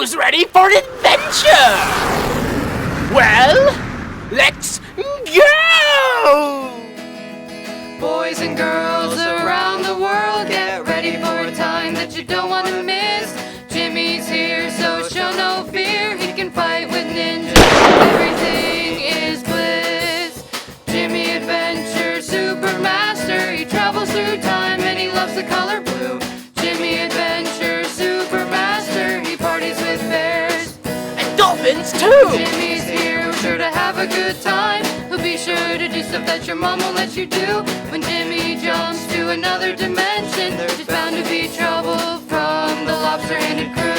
Who's ready for an adventure? Well, let's go! Boys and girls around the world, get ready for a time that you don't want to miss. Jimmy's here, so show no fear. He can fight with ninjas. Everything is bliss. Jimmy Adventure Supermaster. He travels through time and he loves the color blue. Jimmy Adventure Supermaster. He parties with bears And dolphins too! Jimmy's here, sure to have a good time. He'll be sure to do stuff that your mom won't let you do. When Jimmy jumps to another dimension, there's bound to be trouble from the lobster-handed crew.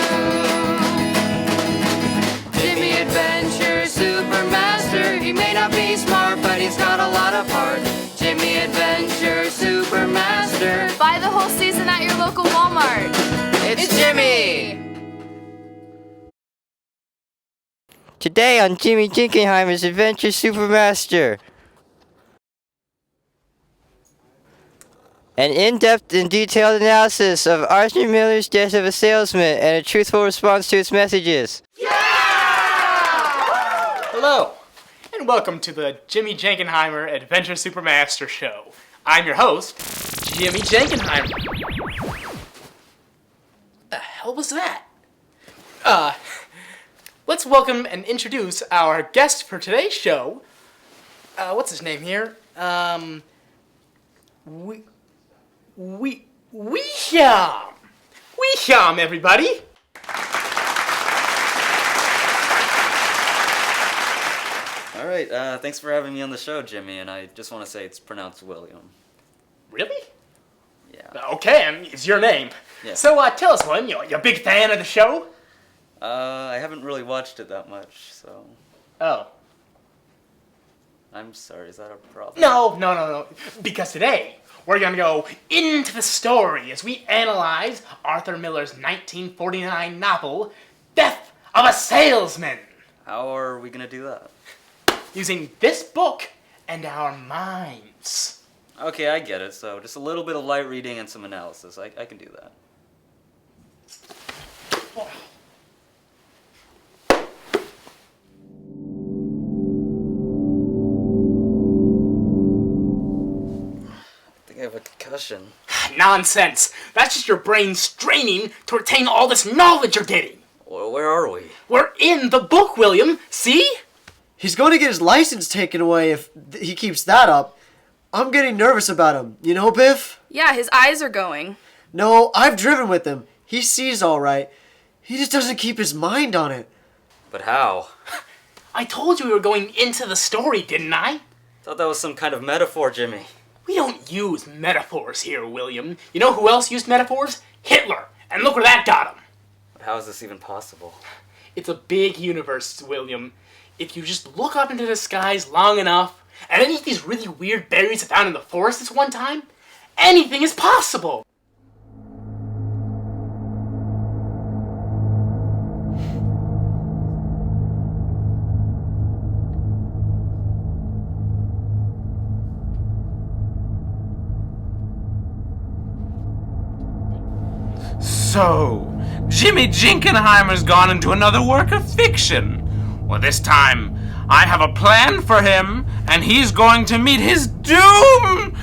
Jimmy Adventure Supermaster. He may not be smart, but he's got a lot of heart. Jimmy Adventure Supermaster. Buy the whole season at your local Walmart. It's Jimmy! Today on JimmyJenkenheimer's Adventure Supermaster. An in-depth and detailed analysis of Arthur Miller's Death of a Salesman and a truthful response to its messages. Hello, and welcome to the Jimmy Jenkenheimer Adventure Supermaster Show. I'm your host, Jimmy Jenkenheimer. What the hell was that? Let's welcome and introduce our guest for today's show. What's his name here? Weesham! Weesham, everybody! All right, thanks for having me on the show, Jimmy, and I just want to say it's pronounced William. Really? Yeah. Okay, and it's your name. Yeah. So, tell us, William, you're a big fan of the show? I haven't really watched it that much, so Oh. I'm sorry, is that a problem? No. Because today, we're gonna go into the story as we analyze Arthur Miller's 1949 novel, Death of a Salesman, How are we gonna do that? using this book and our minds. Okay, I get it, so just a little bit of light reading and some analysis. I can do that. I have a concussion. Nonsense. That's just your brain straining to retain all this knowledge you're getting. Where are we? We're in the book, William. See? He's going to get his license taken away if he keeps that up. I'm getting nervous about him. You know, Biff? Yeah, his eyes are going. No, I've driven with him. He sees all right. He just doesn't keep his mind on it. But how? I told you we were going into the story, didn't I? Thought that was some kind of metaphor, Jimmy. We don't use metaphors here, William. You know who else used metaphors? Hitler. And look where that got him. But how is this even possible? It's a big universe, William. If you just look up into the skies long enough, and then eat these really weird berries I found in the forest this one time, anything is possible. So, Jimmy Jenkenheimer's gone into another work of fiction. Well, this time, I have a plan for him, and he's going to meet his doom!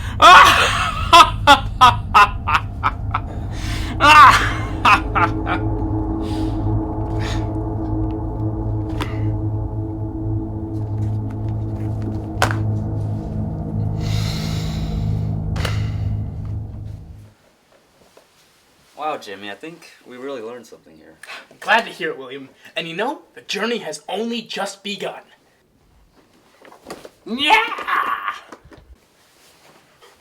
Wow, Jimmy, I think we really learned something here. I'm glad to hear it, William. And you know, the journey has only just begun. Yeah!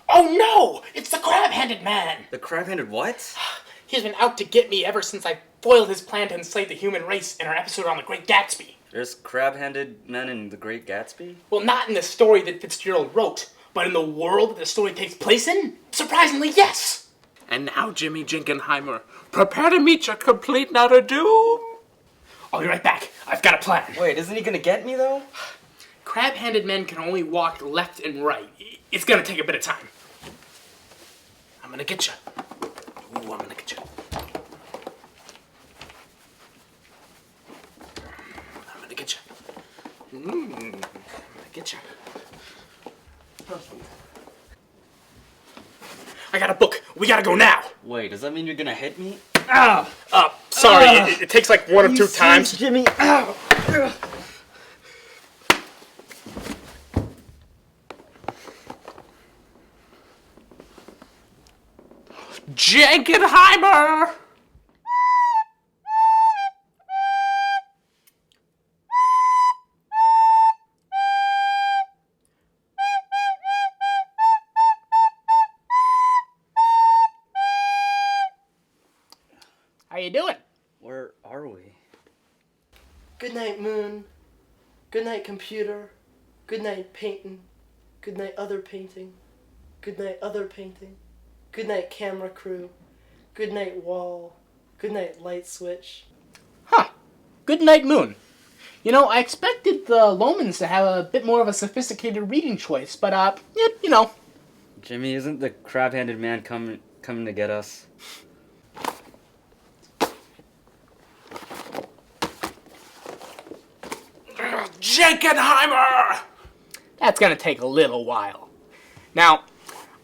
Oh no! It's the crab-handed man! The crab-handed what? He's been out to get me ever since I foiled his plan to enslave the human race in our episode on the Great Gatsby. There's crab-handed men in The Great Gatsby? Well, not in the story that Fitzgerald wrote, but in the world that the story takes place in? Surprisingly, yes! And now, Jimmy Jenkenheimer, prepare to meet your complete and utter doom! I'll be right back. I've got a plan. Wait, isn't he gonna get me, though? Crab-handed men can only walk left and right. It's gonna take a bit of time. I'm gonna get you. Ooh, I'm gonna get you. Get you. I got a book. We gotta go now. Wait, does that mean you're gonna hit me? Sorry, it takes like one or two times. Jimmy. Ow. Jenkenheimer! How you doing? Where are we? Good night, moon. Good night, computer. Good night, painting. Good night, other painting. Good night, other painting. Good night, camera crew. Good night, wall. Good night, light switch. Huh. Good night, moon. You know, I expected the Lomans to have a bit more of a sophisticated reading choice, but, yeah, you know. Jimmy, isn't the crab-handed man coming to get us? Jenkenheimer! That's gonna take a little while. Now,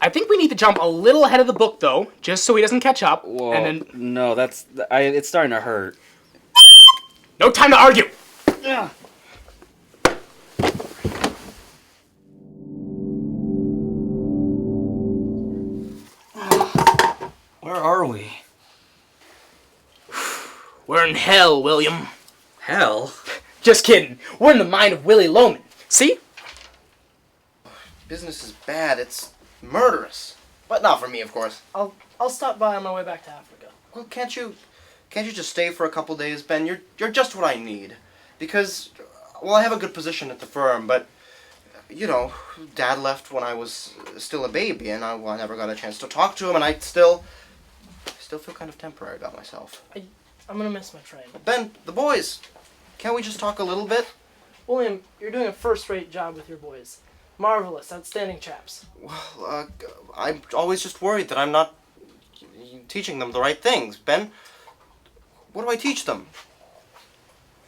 I think we need to jump a little ahead of the book, though, just so he doesn't catch up, Whoa, and then... no, it's starting to hurt. No time to argue! Where are we? We're in hell, William. Hell? Just kidding. We're in the mind of Willie Loman. See? Business is bad. It's murderous. But not for me, of course. I'll stop by on my way back to Africa. Well, can't you just stay for a couple days, Ben? You're just what I need. Because, well, I have a good position at the firm, but, you know, Dad left when I was still a baby, and I never got a chance to talk to him, and I still feel kind of temporary about myself. I'm gonna miss my train. Ben, the boys, can't we just talk a little bit? William, you're doing a first-rate job with your boys. Marvelous, outstanding chaps. Well, I'm always just worried that I'm not teaching them the right things. Ben, what do I teach them?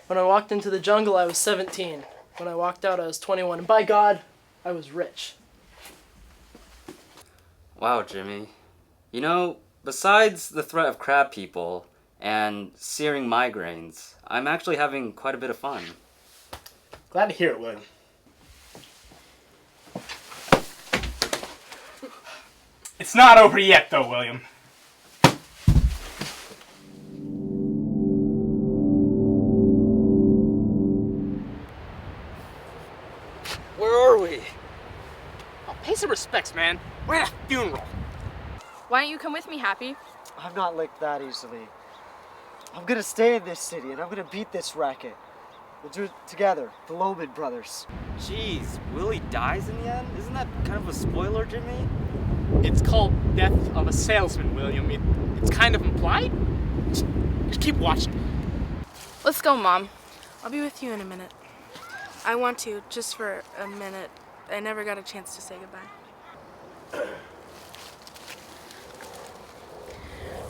When I walked into the jungle, I was 17. When I walked out, I was 21. And by God, I was rich. Wow, Jimmy. You know, besides the threat of crab people and searing migraines, I'm actually having quite a bit of fun. Glad to hear it, William. It's not over yet, though, William. Where are we? Oh, pay some respects, man. We're at a funeral. Why don't you come with me, Happy? I'm not licked that easily. I'm gonna stay in this city, and I'm gonna beat this racket. We'll do it together, the Loman brothers. Jeez, Willie dies in the end? Isn't that kind of a spoiler, Jimmy? It's called Death of a Salesman, William. It's kind of implied. Just keep watching. Let's go, Mom. I'll be with you in a minute. I want to, just for a minute. I never got a chance to say goodbye.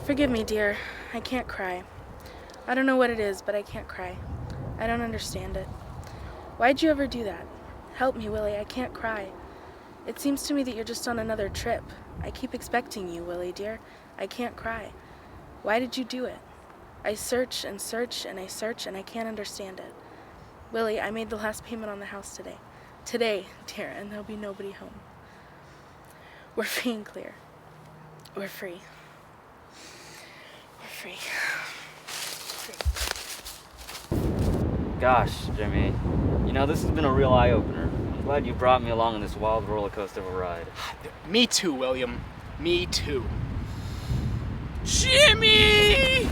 Forgive me, dear. I can't cry. I don't know what it is, but I can't cry. I don't understand it. Why'd you ever do that? Help me, Willie. I can't cry. It seems to me that you're just on another trip. I keep expecting you, Willie, dear. I can't cry. Why did you do it? I search and search and I search and I can't understand it. Willie, I made the last payment on the house today. Today, dear, and there'll be nobody home. We're free and clear. We're free. We're free. Gosh, Jimmy. You know, this has been a real eye-opener. I'm glad you brought me along on this wild roller coaster of a ride. Me too, William. Me too. Jimmy!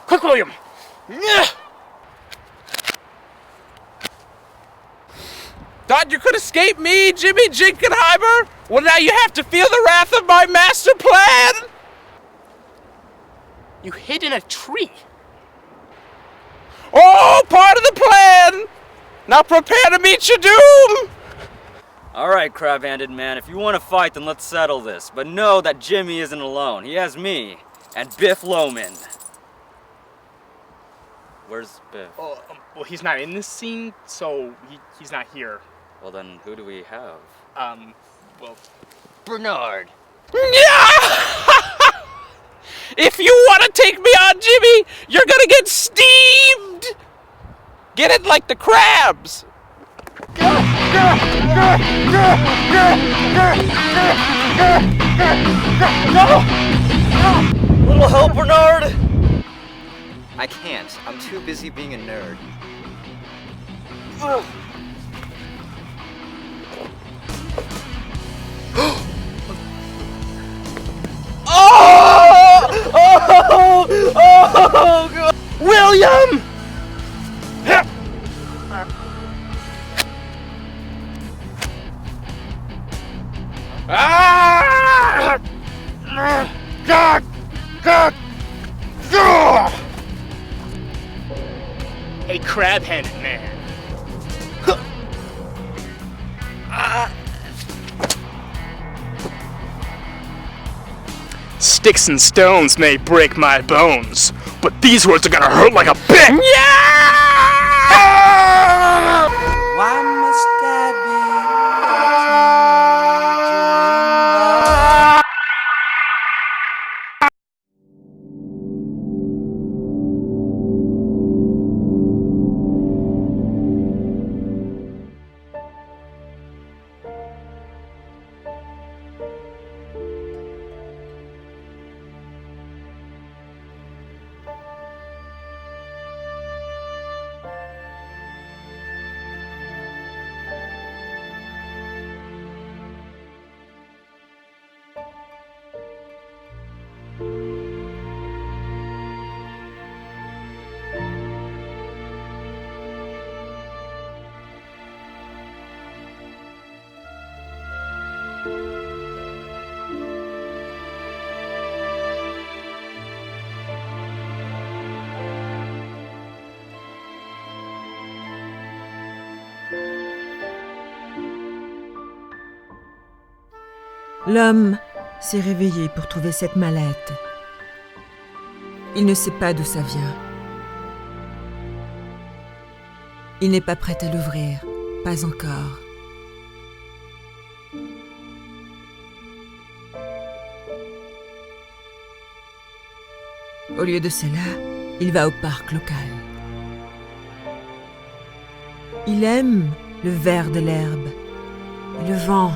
Quick, William! Thought you could escape me, Jimmy Jenkenheimer? Well, now you have to feel the wrath of my master plan! You hid in a tree. Oh, part of the plan! Now prepare to meet your doom! Alright, crab-handed man, if you want to fight, then let's settle this. But know that Jimmy isn't alone. He has me, and Biff Loman. Where's Biff? Oh, well, he's not in this scene, so he's not here. Well, then who do we have? Well, Bernard! If you want to take me on, Jimmy, you're gonna get steamed! Get it like the crabs! Little help, Bernard! I can't. I'm too busy being a nerd. Oh, God. William! Ah! God! God! God! a crab-headed man. Sticks and stones may break my bones, but these words are gonna hurt like a bit. Why must I L'homme s'est réveillé pour trouver cette mallette. Il ne sait pas d'où ça vient. Il n'est pas prêt à l'ouvrir, pas encore. Au lieu de cela, il va au parc local. Il aime le vert de l'herbe et le vent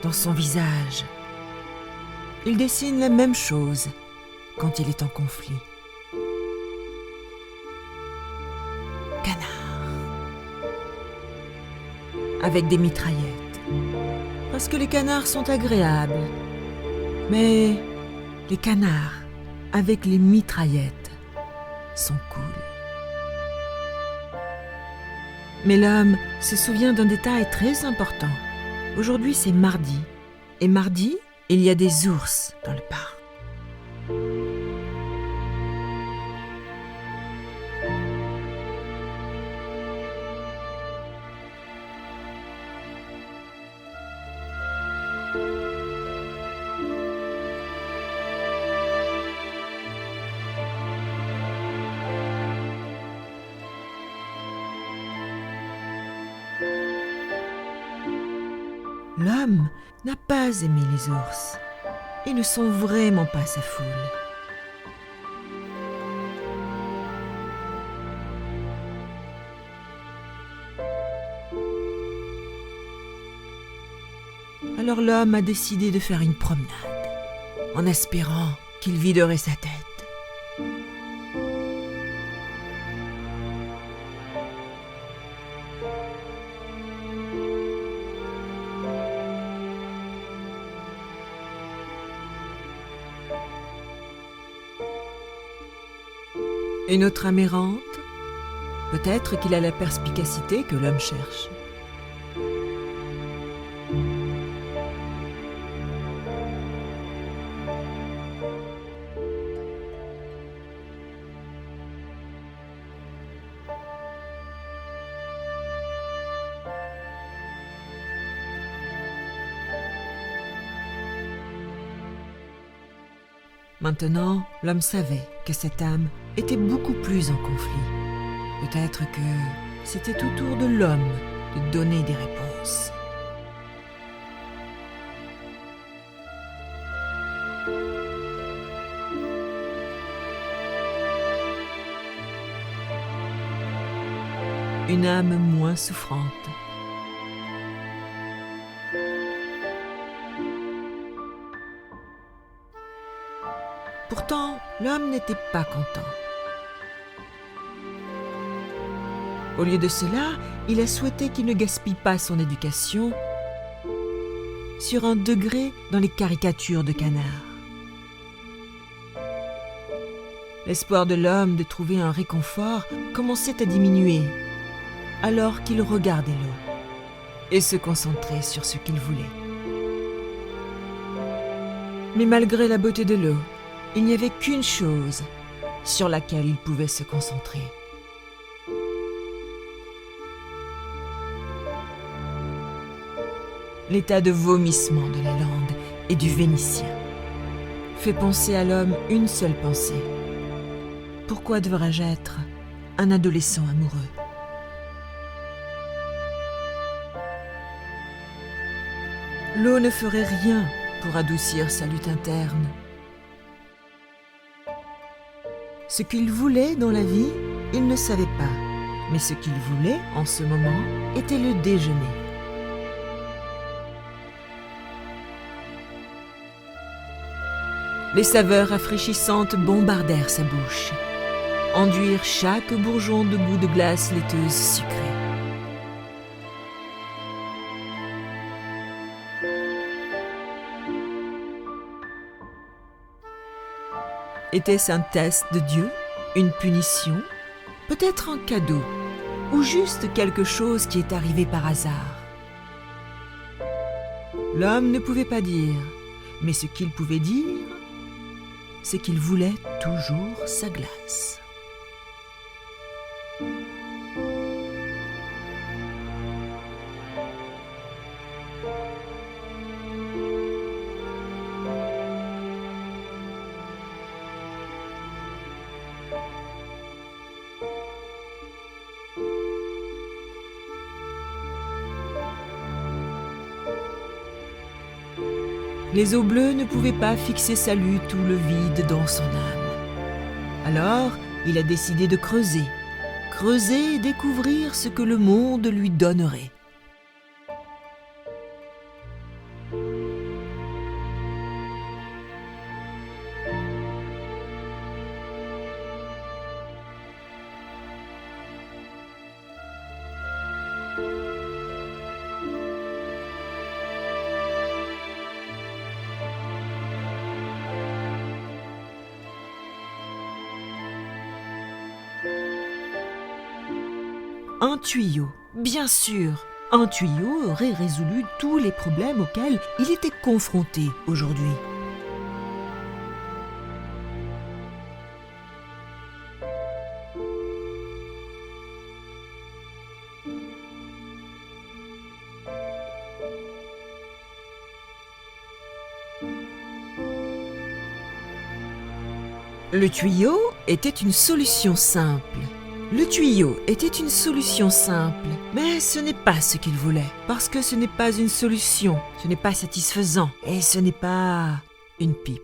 dans son visage. Il dessine la même chose quand il est en conflit. Canard. Avec des mitraillettes. Parce que les canards sont agréables. Mais les canards avec les mitraillettes sont cool. Mais l'homme se souvient d'un détail très important. Aujourd'hui, c'est mardi. Et mardi, il y a des ours dans le parc. L'homme n'a pas aimé les ours. Ils ne sont vraiment pas sa foule. Alors l'homme a décidé de faire une promenade, en espérant qu'il viderait sa tête. Une autre amérante? Peut-être qu'il a la perspicacité que l'homme cherche. Maintenant, l'homme savait que cette âme était beaucoup plus en conflit. Peut-être que c'était au tour de l'homme de donner des réponses. Une âme moins souffrante. Pourtant, l'homme n'était pas content. Au lieu de cela, il a souhaité qu'il ne gaspille pas son éducation sur un degré dans les caricatures de canards. L'espoir de l'homme de trouver un réconfort commençait à diminuer alors qu'il regardait l'eau et se concentrait sur ce qu'il voulait. Mais malgré la beauté de l'eau, il n'y avait qu'une chose sur laquelle il pouvait se concentrer. L'état de vomissement de la lande et du Vénitien fait penser à l'homme une seule pensée. Pourquoi devrais-je être un adolescent amoureux ? L'eau ne ferait rien pour adoucir sa lutte interne. Ce qu'il voulait dans la vie, il ne savait pas. Mais ce qu'il voulait en ce moment était le déjeuner. Les saveurs rafraîchissantes bombardèrent sa bouche, enduirent chaque bourgeon de goût de glace laiteuse sucrée. Était-ce un test de Dieu, une punition, peut-être un cadeau, ou juste quelque chose qui est arrivé par hasard? L'homme ne pouvait pas dire, mais ce qu'il pouvait dire, c'est qu'il voulait toujours sa glace. Les eaux bleues ne pouvaient pas fixer sa lutte ou le vide dans son âme. Alors, il a décidé de creuser et découvrir ce que le monde lui donnerait. Un tuyau, bien sûr. Un tuyau aurait résolu tous les problèmes auxquels il était confronté aujourd'hui. Le tuyau était une solution simple. Le tuyau était une solution simple, mais ce n'est pas ce qu'il voulait, parce que ce n'est pas une solution, ce n'est pas satisfaisant, et ce n'est pas une pipe.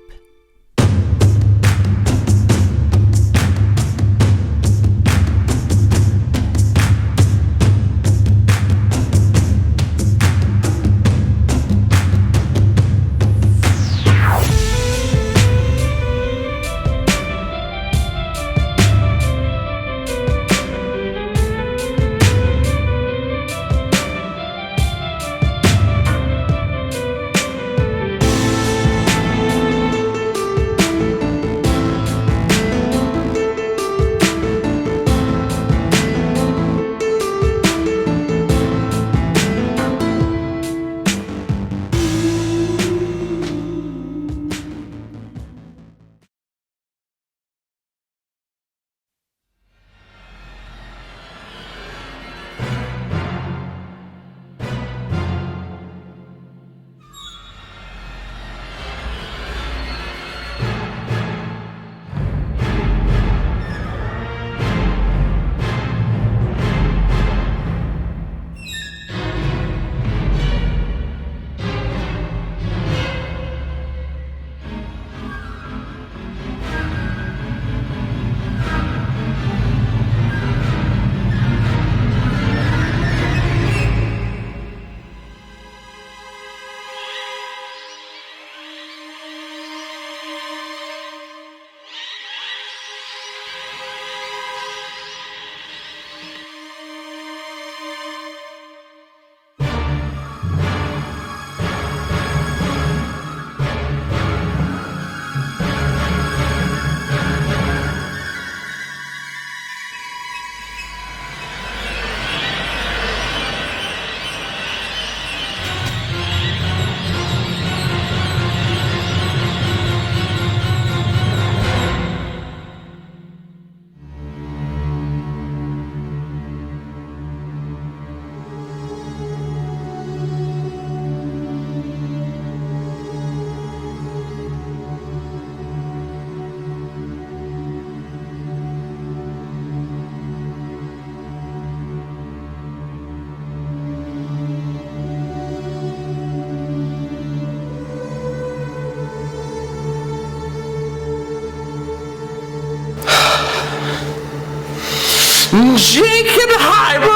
Jenkenheimer!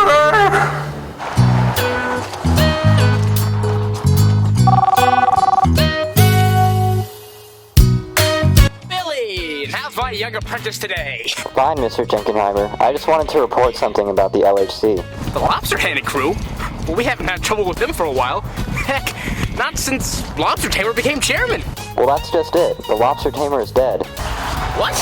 Billy, how's my young apprentice today? Fine, Mr. Jenkenheimer. I just wanted to report something about the LHC. The Lobster Handed crew? Well, we haven't had trouble with them for a while. Heck, not since Lobster Tamer became chairman. Well, that's just it. The lobster tamer is dead. What?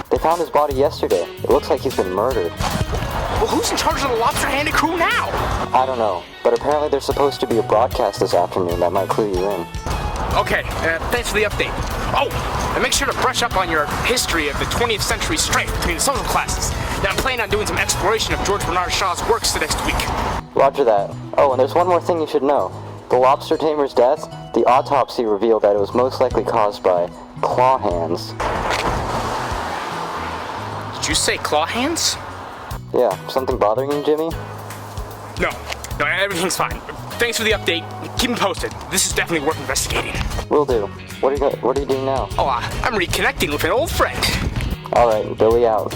They found his body yesterday. It looks like he's been murdered. Well, who's in charge of the Lobster Handed crew now? I don't know, but apparently there's supposed to be a broadcast this afternoon that might clue you in. Okay, thanks for the update. Oh, and make sure to brush up on your history of the 20th century strife between the social classes. Now, I'm planning on doing some exploration of George Bernard Shaw's works the next week. Roger that. Oh, and there's one more thing you should know. The lobster tamer's death, the autopsy revealed that it was most likely caused by claw hands. Did you say claw hands? Yeah, something bothering you, Jimmy? No, everything's fine. Thanks for the update. Keep me posted. This is definitely worth investigating. Will do. What are you doing now? Oh, I'm reconnecting with an old friend. Alright, Billy out.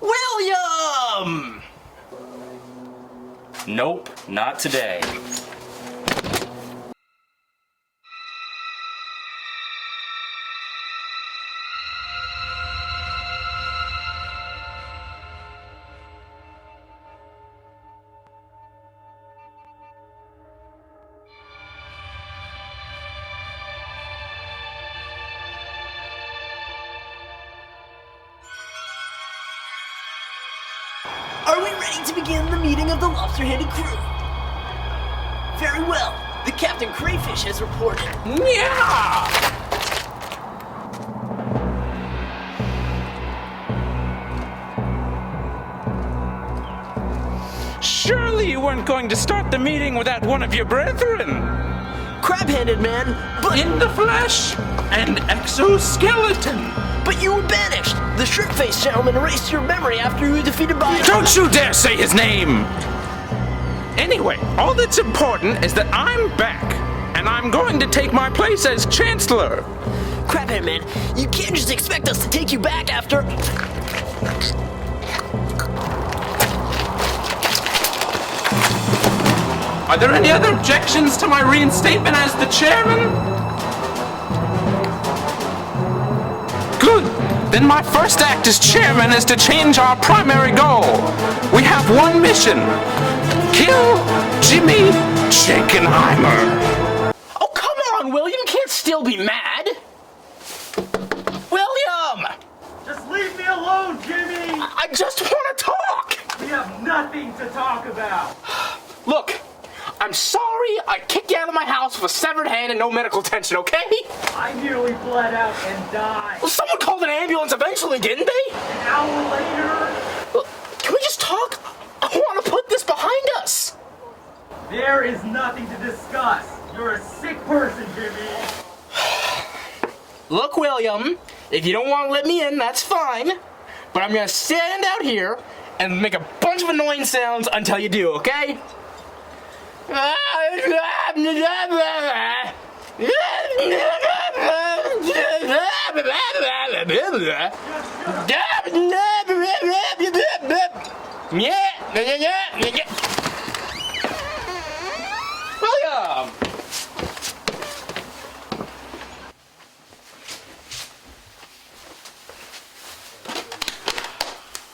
William! Nope, not today. Are we ready to begin the meeting of the lobster-handed crew? Very well. The Captain Crayfish has reported. Yeah! Surely you weren't going to start the meeting without one of your brethren. Crab-handed man, but... In the flesh and exoskeleton. But you were banished! The shrimp-faced gentleman erased your memory after you were defeated by... Don't you dare say his name! Anyway, all that's important is that I'm back, and I'm going to take my place as Chancellor. Crabhead man, you can't just expect us to take you back after... Are there any other objections to my reinstatement as the chairman? Good. Then my first act as chairman is to change our primary goal. We have one mission. Kill Jimmy Jenkenheimer. Oh, come on, William. You can't still be mad. William! Just leave me alone, Jimmy! I just want to talk. We have nothing to talk about. Look, I'm sorry I kicked you out of my house with a severed hand and no medical attention, okay? I nearly bled out and died. Well, someone called an ambulance eventually, didn't they? An hour later... Well, can we just talk? I want to put this behind us. There is nothing to discuss. You're a sick person, Jimmy. Look, William, if you don't want to let me in, that's fine. But I'm going to stand out here and make a bunch of annoying sounds until you do, okay? William!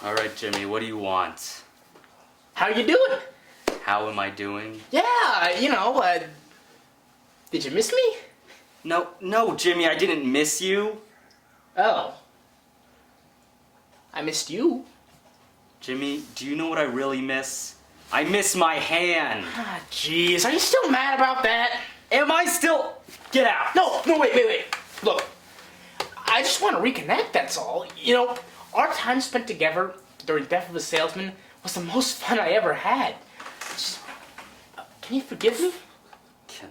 All right, Jimmy, what do you want? How you doing? How am I doing? Yeah, did you miss me? No, Jimmy, I didn't miss you. Oh. I missed you. Jimmy, do you know what I really miss? I miss my hand. Ah, jeez, are you still mad about that? Am I still... Get out. No, wait. Look, I just want to reconnect, that's all. You know, our time spent together during Death of a Salesman was the most fun I ever had. Just, can you forgive me? Can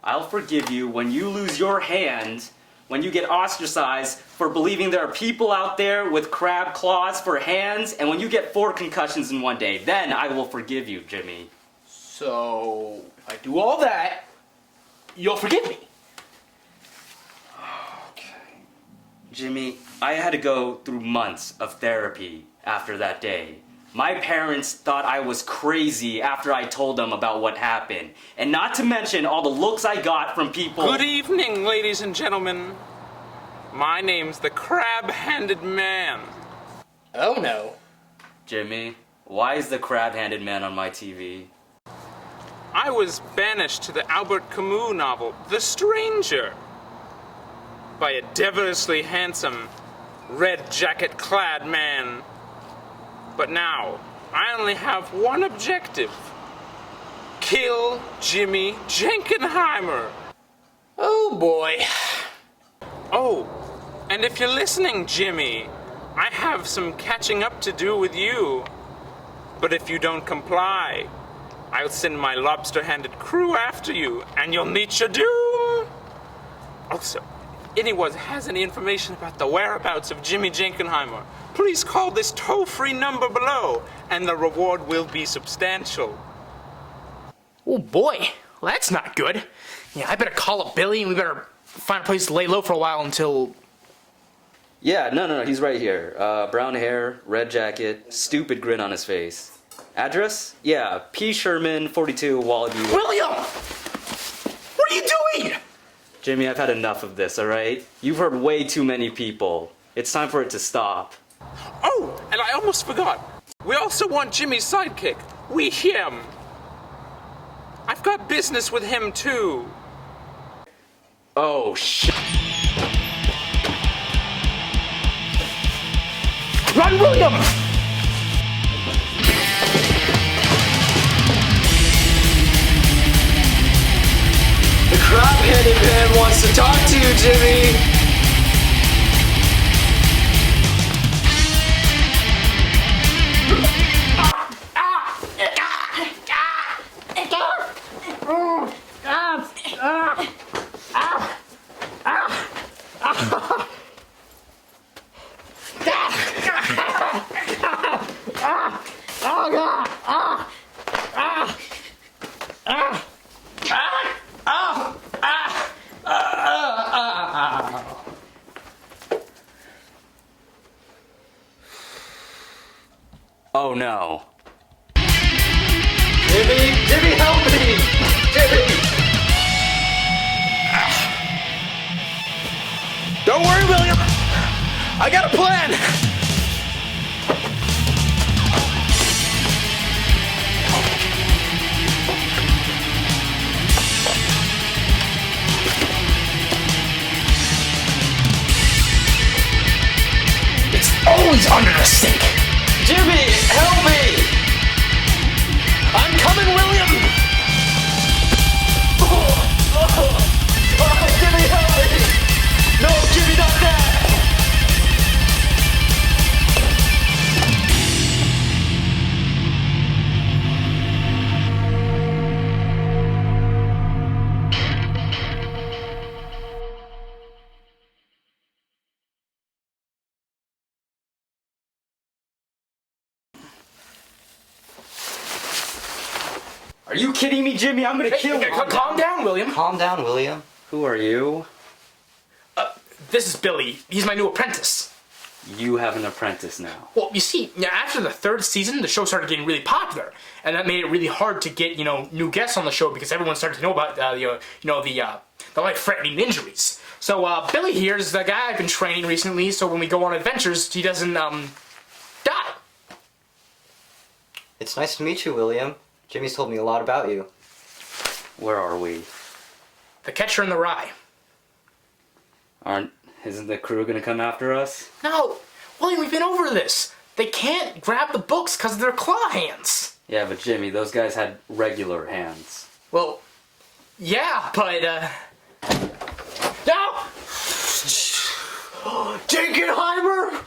I'll forgive you when you lose your hand, when you get ostracized for believing there are people out there with crab claws for hands, and when you get 4 concussions in one day. Then I will forgive you, Jimmy. So, if I do all that, you'll forgive me. Okay. Jimmy, I had to go through months of therapy after that day. My parents thought I was crazy after I told them about what happened. And not to mention all the looks I got from people. Good evening, ladies and gentlemen. My name's the Crab-Handed Man. Oh no. Jimmy, why is the crab-handed man on my TV? I was banished to the Albert Camus novel, The Stranger, by a devilishly handsome, red jacket-clad man. But now, I only have one objective. Kill Jimmy Jenkenheimer. Oh boy. Oh, and if you're listening, Jimmy, I have some catching up to do with you. But if you don't comply, I'll send my lobster-handed crew after you, and you'll meet your doom. Also, if anyone has any information about the whereabouts of Jimmy Jenkenheimer, please call this toll-free number below, and the reward will be substantial. Oh boy. Well, that's not good. Yeah, I better call up Billy and we better find a place to lay low for a while until... Yeah, no, he's right here. Brown hair, red jacket, stupid grin on his face. Address? Yeah, P. Sherman, 42, Wallaby. William! What are you doing? Jimmy, I've had enough of this, alright? You've hurt way too many people. It's time for it to stop. Oh, and I almost forgot. We also want Jimmy's sidekick. We him. I've got business with him too. Oh, shit. Run, William! The crab-headed man wants to talk to you, Jimmy! Oh no. Jimmy, help me! Jimmy! Don't worry, William. I got a plan. It's always under the sink. Jimmy, help me! I'm coming, William. Jimmy, help me! No, Jimmy, not that! Are you kidding me, Jimmy? I'm gonna kill you. Calm down, William. Calm down, William. Who are you? This is Billy. He's my new apprentice. You have an apprentice now. Well, you see, after the 3rd season, the show started getting really popular, and that made it really hard to get, new guests on the show because everyone started to know about, the life-threatening injuries. So, Billy here is the guy I've been training recently, so when we go on adventures, he doesn't, die. It's nice to meet you, William. Jimmy's told me a lot about you. Where are we? The Catcher in the Rye. Isn't the crew gonna come after us? No, William, we've been over this. They can't grab the books because of their claw hands. Yeah, but Jimmy, those guys had regular hands. Well, yeah, but, No! Jenkenheimer!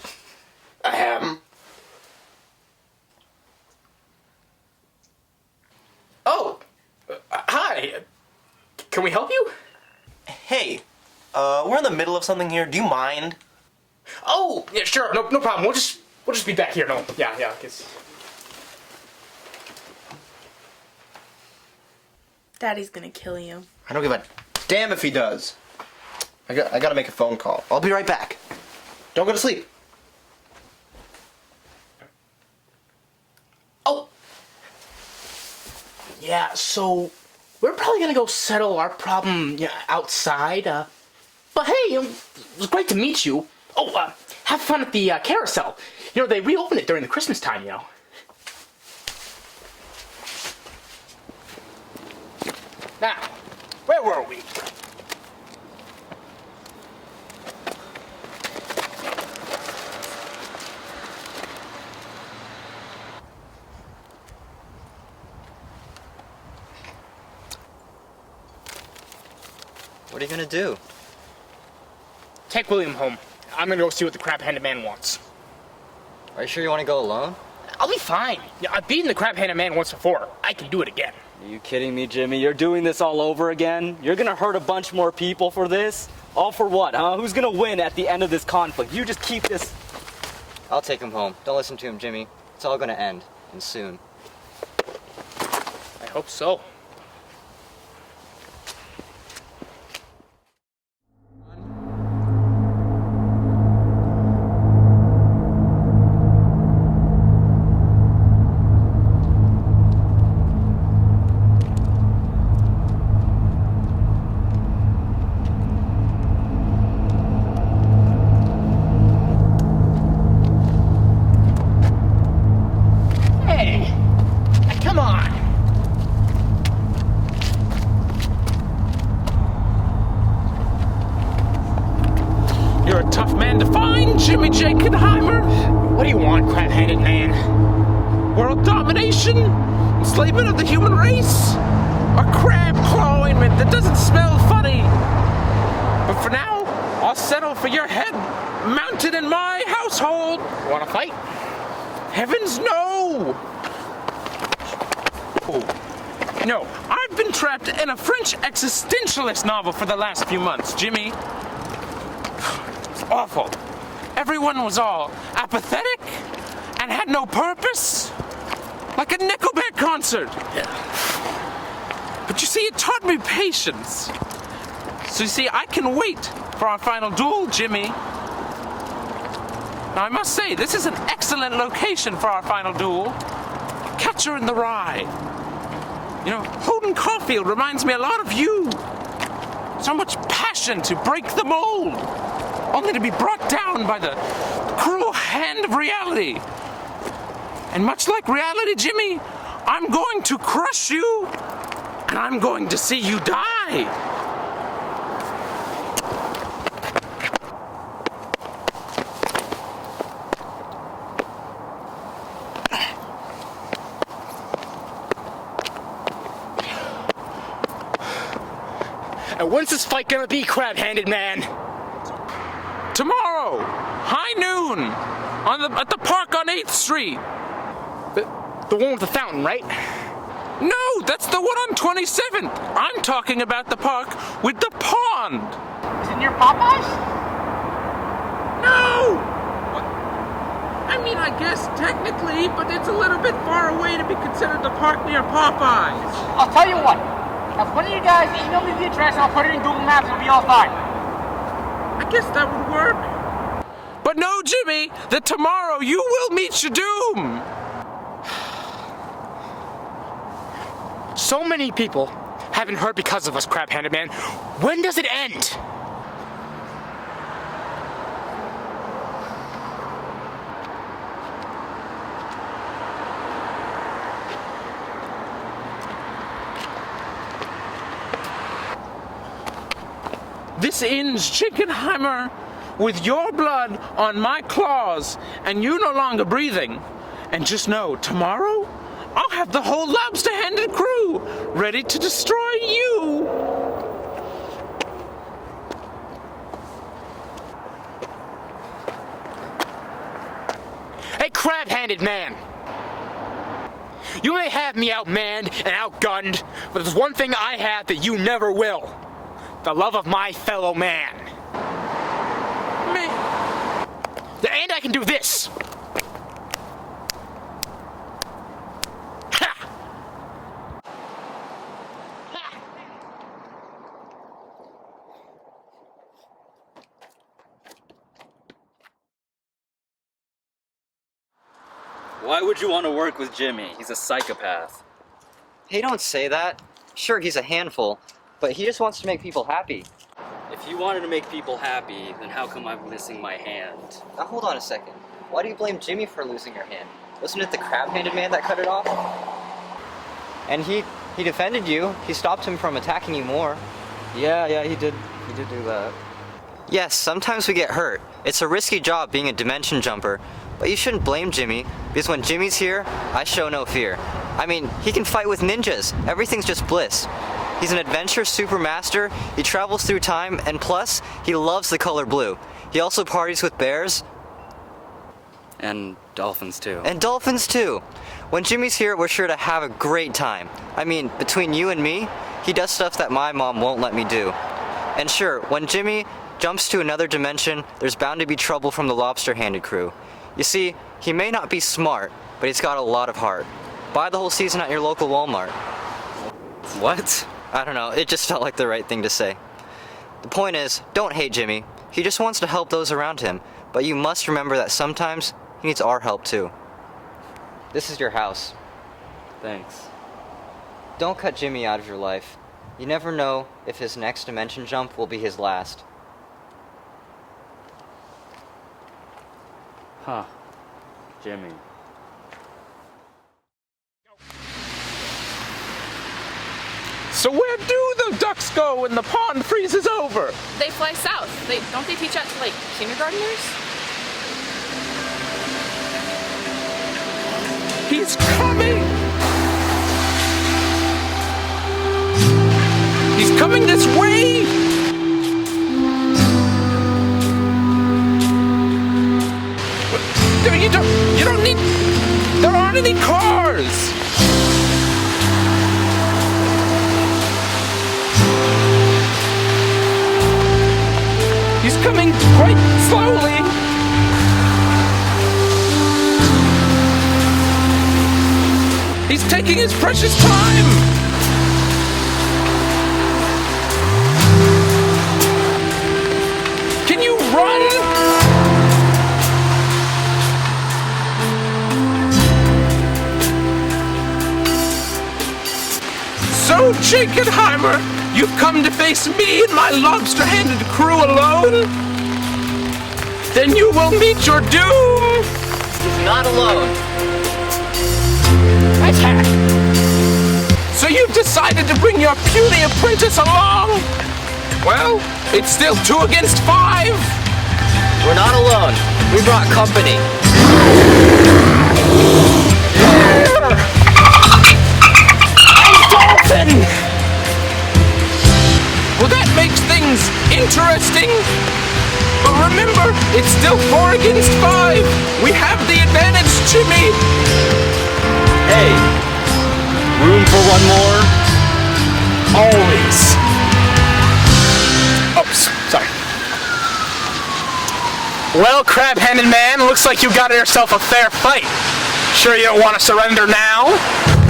Oh, hi. Can we help you? Hey, we're in the middle of something here. Do you mind? Oh, yeah, sure. No problem. We'll just be back here. No, yeah. Daddy's gonna kill you. I don't give a damn if he does. I gotta make a phone call. I'll be right back. Don't go to sleep. Oh. Yeah. So we're probably gonna go settle our problem outside. But hey, it was great to meet you. Oh, have fun at the carousel. You know, they reopen it during the Christmas time, you know. Now, where were we? What are you gonna do? Take William home. I'm gonna go see what the crab-handed man wants. Are you sure you want to go alone? I'll be fine. Yeah, I've beaten the crab-handed man once before. I can do it again. Are you kidding me, Jimmy? You're doing this all over again? You're gonna hurt a bunch more people for this? All for what, huh? Who's gonna win at the end of this conflict? You just keep this... I'll take him home. Don't listen to him, Jimmy. It's all gonna end, and soon. I hope so. You're a tough man to find, Jimmy Jenkenheimer. What do you want, crab-handed man? World domination? Enslavement of the human race? Or crab claw ointment that doesn't smell funny? But for now, I'll settle for your head mounted in my household. You wanna fight? Heavens, no! No, I've been trapped in a French existentialist novel for the last few months, Jimmy. It's awful. Everyone was all apathetic and had no purpose. Like a Nickelback concert. But you see, it taught me patience. So you see, I can wait for our final duel, Jimmy. Now I must say, this is an excellent location for our final duel. Catcher in the Rye. You know, Holden Caulfield reminds me a lot of you. So much passion to break the mold, only to be brought down by the cruel hand of reality. And much like reality, Jimmy, I'm going to crush you, and I'm going to see you die. And when's this fight gonna be, crab-handed man? Tomorrow, high noon, at the park on 8th Street. The one with the fountain, right? No, that's the one on 27th. I'm talking about the park with the pond. Is it near Popeyes? No! I mean, I guess technically, but it's a little bit far away to be considered the park near Popeyes. I'll tell you what. Have one of you guys email me the address and I'll put it in Google Maps and it'll be all fine. I guess that would work. But no, Jimmy, that tomorrow you will meet your doom. So many people haven't heard because of us, crab-handed man. When does it end? This ends, Jenkenheimer, with your blood on my claws and you no longer breathing. And just know, tomorrow, I'll have the whole lobster-handed crew ready to destroy you. Hey, crab-handed man! You may have me outmanned and outgunned, but there's one thing I have that you never will. The love of my fellow man. And I can do this. Ha! Ha! Why would you want to work with Jimmy? He's a psychopath. Hey, don't say that. Sure, he's a handful, but he just wants to make people happy. If you wanted to make people happy, then how come I'm missing my hand? Now hold on a second. Why do you blame Jimmy for losing your hand? Wasn't it the crab-handed man that cut it off? And he defended you. He stopped him from attacking you more. Yeah, he did do that. Yes, sometimes we get hurt. It's a risky job being a dimension jumper, but you shouldn't blame Jimmy, because when Jimmy's here, I show no fear. I mean, he can fight with ninjas. Everything's just bliss. He's an adventure super master, he travels through time, and plus, he loves the color blue. He also parties with bears. And dolphins too. And dolphins too. When Jimmy's here, we're sure to have a great time. I mean, between you and me, he does stuff that my mom won't let me do. And sure, when Jimmy jumps to another dimension, there's bound to be trouble from the lobster-handed crew. You see, he may not be smart, but he's got a lot of heart. Buy the whole season at your local Walmart. What? I don't know, it just felt like the right thing to say. The point is, don't hate Jimmy. He just wants to help those around him, but you must remember that sometimes he needs our help too. This is your house. Thanks. Don't cut Jimmy out of your life. You never know if his next dimension jump will be his last. Huh. Jimmy. So where do the ducks go when the pond freezes over? They fly south. Don't they teach that to, like, kindergartners? He's coming! He's coming this way! You don't need... There aren't any cars! He's coming quite slowly. He's taking his precious time. Can you run? So, Jenkenheimer, you've come to face me and my lobster-handed crew alone? Then you will meet your doom! He's not alone. Attack! So you've decided to bring your puny apprentice along? Well, it's still 2 against 5. We're not alone. We brought company. Dolphin! Well, that makes things interesting. But remember, it's still 4 against 5. We have the advantage, Jimmy. Hey! Room for one more? Always. Oops, sorry. Well, crab-handed man, looks like you got yourself a fair fight. Sure you don't want to surrender now?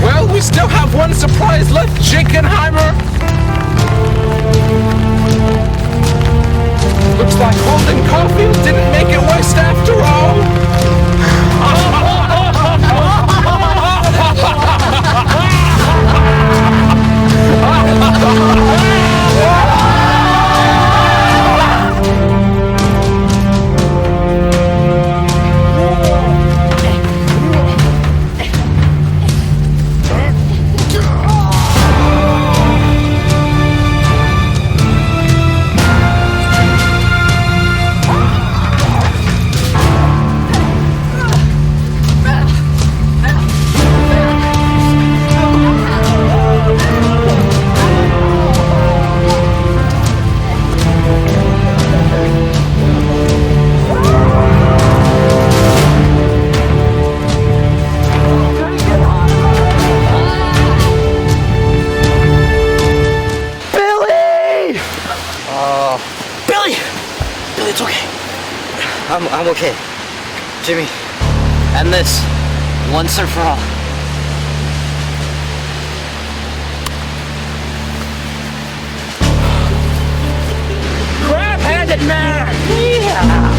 Well, we still have one surprise left, Jenkenheimer. Looks like Holden Caulfield didn't make it west after all. I'm okay. Jimmy, end this once and for all. Crab-handed man! Yeah!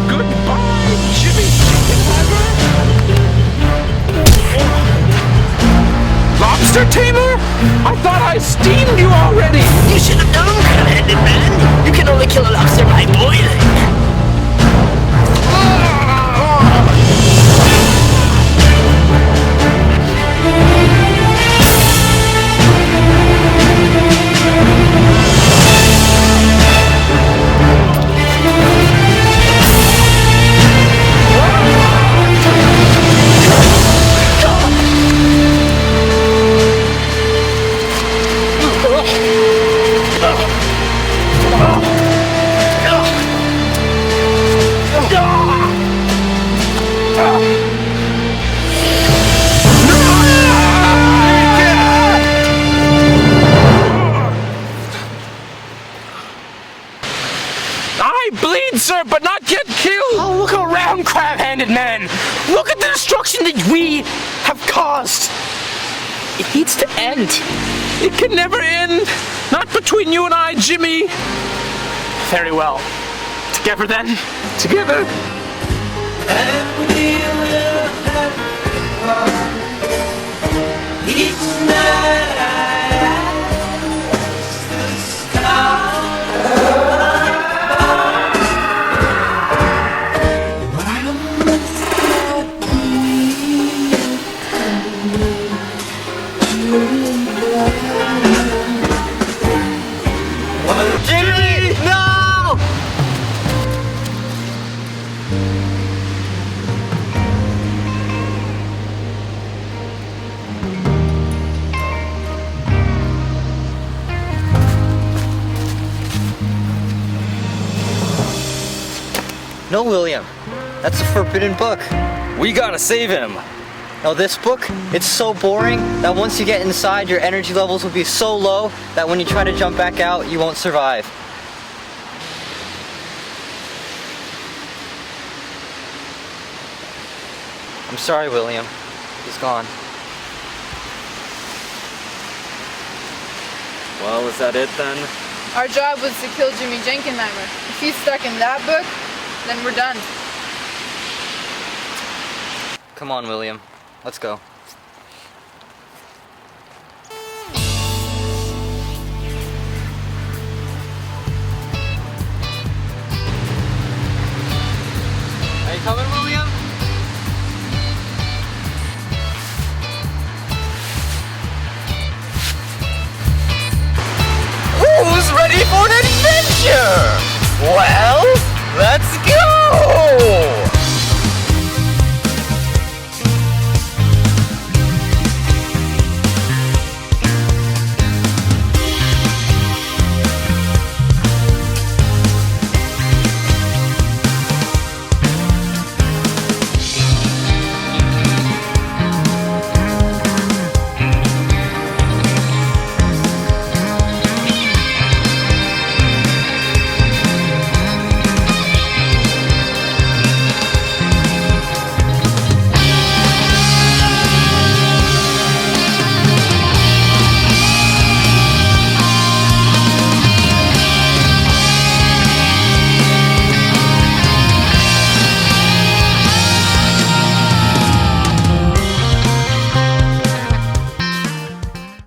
Goodbye, Jimmy Jenkenheimer. Lobster tamer? I thought I steamed you already. You should have known, crab-handed man. You can only kill a lobster by boiling. I bleed, sir, but not yet killed. Oh, look around, crab-handed man! Look at the destruction that we have caused! It needs to end. It can never end. Not between you and I, Jimmy. Very well. Together then? Together. Jimmy, no! No, William. That's a forbidden book. We gotta save him. Now this book, it's so boring that once you get inside, your energy levels will be so low that when you try to jump back out, you won't survive. I'm sorry, William. He's gone. Well, is that it then? Our job was to kill Jimmy Jenkenheimer. If he's stuck in that book, then we're done. Come on, William. Let's go. Are you coming, William? Who's ready for an adventure? Well, let's